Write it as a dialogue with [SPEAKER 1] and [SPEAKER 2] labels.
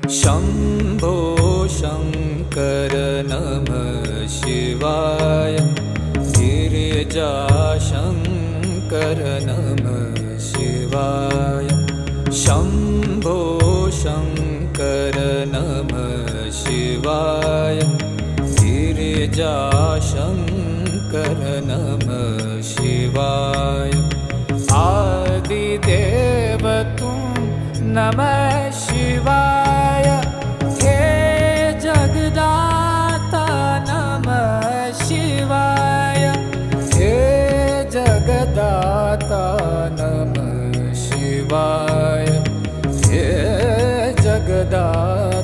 [SPEAKER 1] शम्भो शङ्कर नमः शिवाय। गिरिजाशङ्कर नमः शिवाय। शम्भो शङ्कर नमः शिवाय। गिरिजाशङ्कर नमः शिवाय। आदिदेव तुम नमः शिवाय। हे जगदाता नमः शिवाय। हे जगदाता नमः शिवाय। हे जगदाता